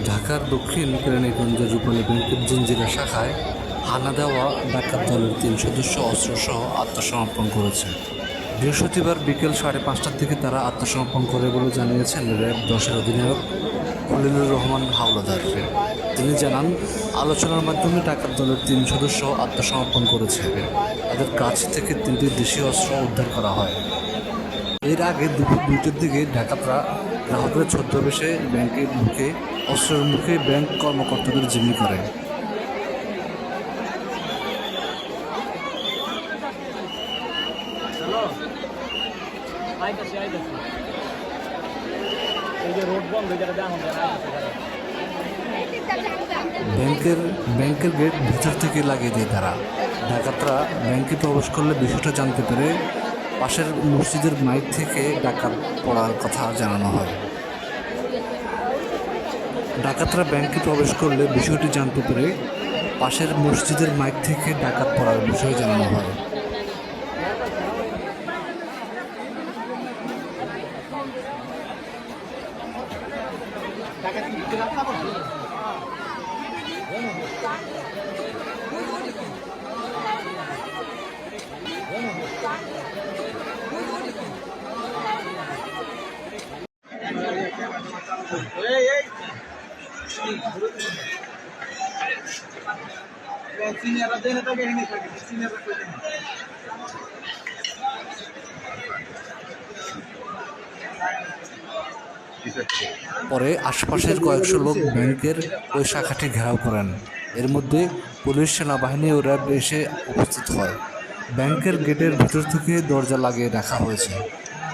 ঢাকার দক্ষিণ কেরানীগঞ্জ রূপালী ব্যাংকের জঞ্জিরা শাখায় হানা দেওয়া ডাকাত দলের ৩ সদস্য অস্ত্রসহ আত্মসমর্পণ করেছে। বৃহস্পতিবার বিকেল 5:30টার দিকে তারা আত্মসমর্পণ করে বলে জানিয়েছেন র্যাব 10-এর অধিনায়ক খলিলুর রহমান হাওলাদার। তিনি জানান, আলোচনার মাধ্যমে ডাকাত দলের 3 সদস্য আত্মসমর্পণ করেছে। তাদের কাছ থেকে 3টি দেশীয় অস্ত্র উদ্ধার করা হয়। এর আগে দুপুর 2টার দিকে ডাকাতরা গ্রাহকের ছদ্মবেশে ব্যাংকে ঢুকে অস্ত্রের মুখে ব্যাংক কর্মকর্তাদের জিম্মি করে। ব্যাংকের গেট ভিতর থেকে লাগিয়ে দেয় তারা। ডাকাতরা ব্যাংকে প্রবেশ করলে বিষয়টা জানতে পেরে পাশের মসজিদের মাইক থেকে ডাকাত পড়ার কথা জানানো হয়। ডাকাতরা ব্যাংকে প্রবেশ করলে বিষয়টি জানতে পেরে পাশের মসজিদের মাইক থেকে ডাকাত পড়ার বিষয় জানানো হয়। পরে আশপাশের কয়েকশো লোক ব্যাংকের ওই শাখাটি ঘেরাও করেন। এর মধ্যে পুলিশ, সেনাবাহিনী ও র্যাব এসে উপস্থিত হয়। ব্যাংকের গেটের ভিতর থেকে দরজা লাগিয়ে রাখা হয়েছে।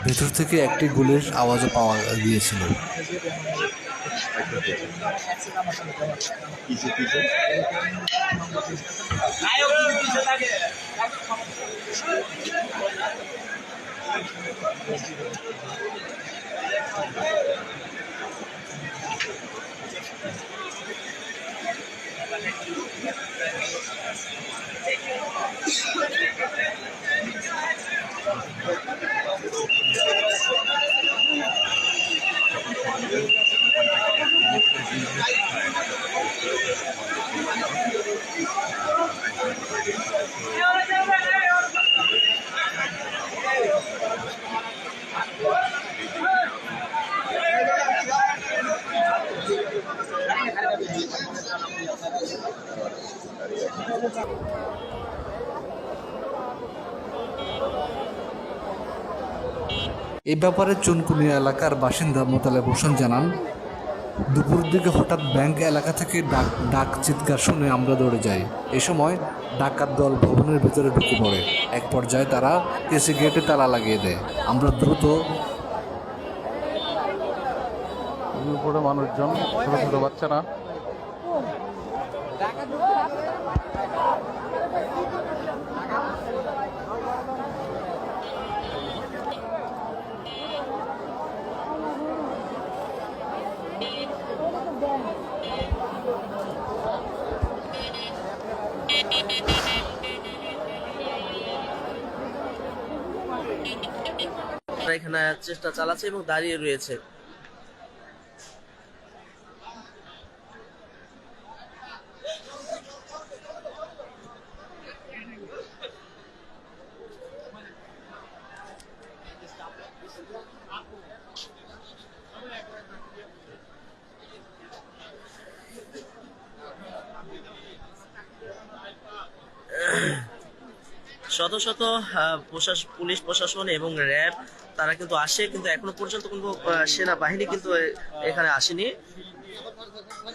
ভেতর থেকে একটি গুলির আওয়াজও পাওয়া গিয়েছিল। এ ব্যাপারে চুনকুনিয়া এলাকার বাসিন্দা মোতালেব হোসেন জানান, দুপুরের দিকে হঠাৎ ব্যাংক এলাকা থেকে ডাক চিৎকার শুনে আমরা দৌড়ে যাই। এ সময় ডাকাত দল ভবনের ভিতরে ঢুকে পড়ে। এক পর্যায়ে তারা এসে গেটে তালা লাগিয়ে দেয়। আমরা দ্রুত উপরে মানুষজন, ছোট ছোট বাচ্চারা এখানে চেষ্টা চালাচ্ছে এবং দাঁড়িয়ে রয়েছে। শত শত পুলিশ প্রশাসন এবং র্যাব তারা কিন্তু আসে, কিন্তু এখনো পর্যন্ত কোনো সেনাবাহিনী কিন্তু এখানে আসেনি।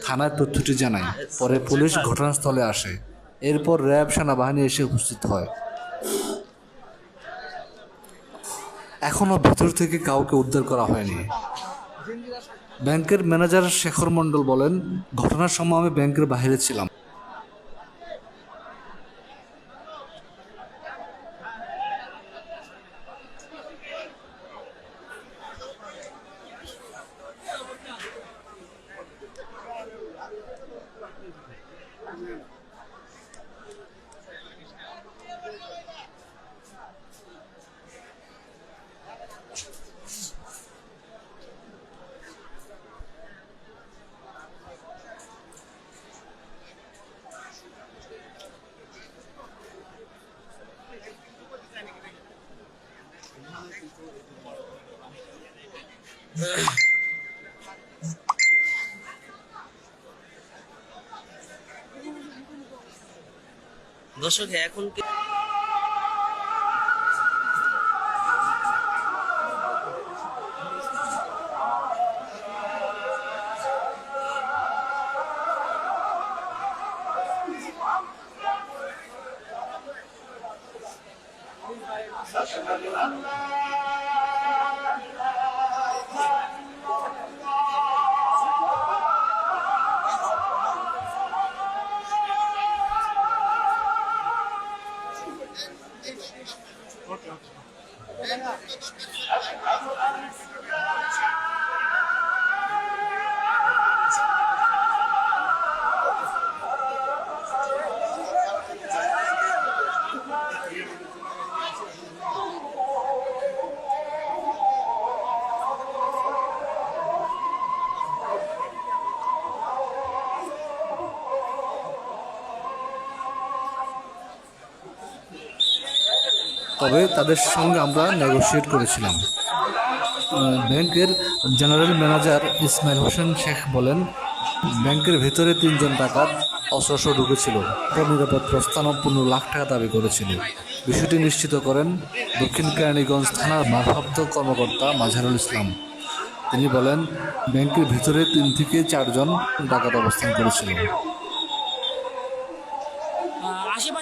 থানায় তথ্যটি জানায়। পরে পুলিশ ঘটনাস্থলে আসে। এরপর র্যাব, সেনাবাহিনী এসে উপস্থিত হয়। এখনও ভেতর থেকে কাউকে উদ্ধার করা হয়নি। ব্যাংকের ম্যানেজার শেখর মণ্ডল বলেন, ঘটনার সময় আমি ব্যাংকের বাইরে ছিলাম। দর্শক এখন তবে তাদের সঙ্গে আমরা নেগোশিয়েট করেছিলাম। ব্যাংকের জেনারেল ম্যানেজার ইসমাইল হোসেন শেখ বলেন, ব্যাংকের ভেতরে 3 জন ডাকাত অস্ত্রসহ ঢুকেছিল, নিরাপদ প্রস্থান ও 15 লাখ টাকা দাবি করেছিল। বিষয়টি নিশ্চিত করেন দক্ষিণ কেরানীগঞ্জ থানার ভারপ্রাপ্ত কর্মকর্তা মাজহারুল ইসলাম। তিনি বলেন, ব্যাংকের ভিতরে 3 থেকে 4 জন ডাকাত অবস্থান করেছিল।